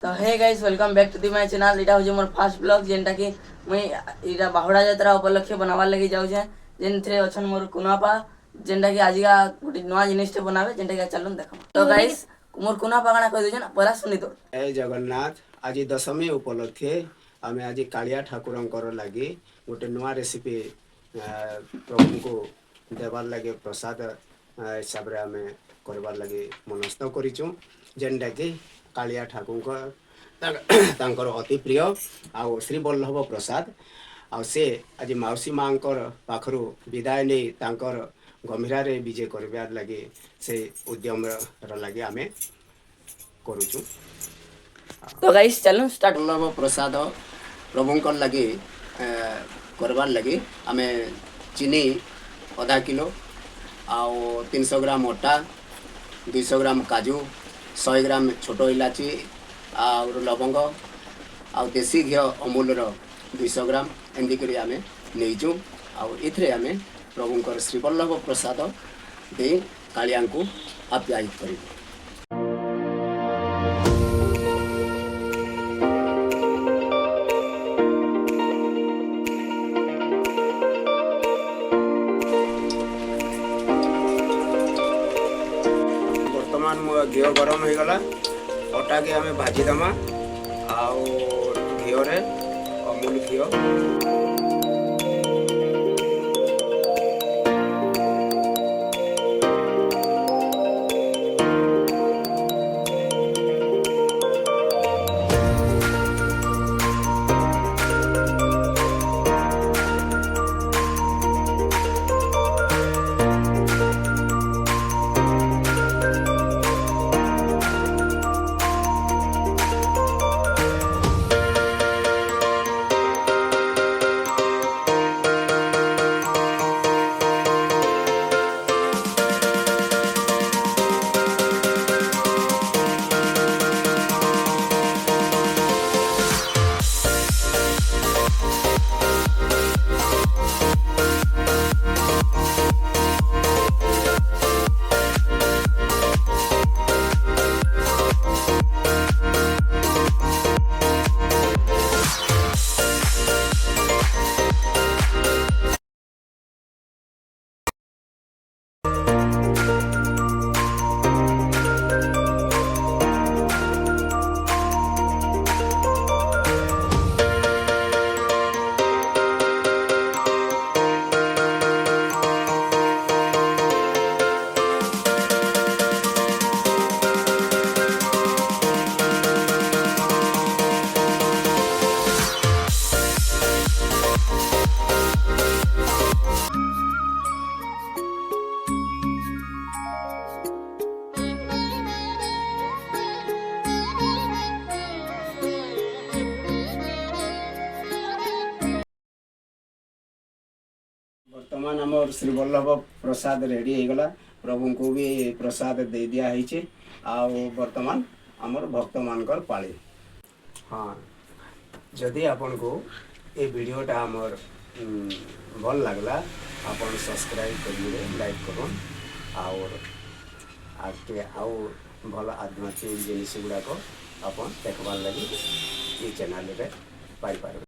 तो hey guys welcome back to the my channel. इटा हो मोर फर्स्ट ब्लॉग जेनटा कि मुई इटा बाहुड़ा यात्रा उपलक्षे बनावार लगी जाऊछे जेनथरे अछन मोर कुनापा जेनटा कि आजिका गुटी नवा जिनिसटे बनावे जेनटा कि चलुन देखम। तो गाइस मोर कुनापा गाना कहि देछन परा सुनि तो। जय जगन्नाथ। आज दशमी उपलक्षे आम आज कालिया ठाकुर लगी गोटे नुआ रेसिपी प्रभु को देवार लगे प्रसाद हिसाब से आम करवार लगे मनस्थ करूँ जेनटा कि कालिया ठाकुर अति प्रिय आउ श्री वल्लभ प्रसाद से आज मौसी माँ पाखु विदाय नहीं तांकर गंभीर विजय कर लगे से उद्यम लगे आम करुचु। तो गाइस चलुन स्टार्ट। वल्लभ प्रसाद प्रभुंकर लगे करवार लगे आम चीनी आधा किलो आउ 300 ग्राम अटा 200 ग्राम काजू 100 ग्राम छोट इलाची और लवंग आउ देसी घी अमूल 200 ग्राम एमती कर आम नहींचु आउे आम प्रभुंकर श्री वल्लभ प्रसाद दे कालिया को आप्यायित करूँ। बर्तमान घी गरम हो गला अटा के आम भाजीदमा आउ घी अमूल घी वर्तमान आम श्री वल्लभ प्रसाद रेडी होगला प्रभु को भी प्रसाद दे दिया वर्तमान आमर भक्त मानकर पाली। हाँ जदि आपन को ये वीडियोटा आमर भल लगला आपन सब्सक्राइब करिए लाइक करूँ और आगे आउ भल आध्यात्मिक जिनिस गुड़ाक आपन देखबार लगी ये चैनल रे पाई पारबे।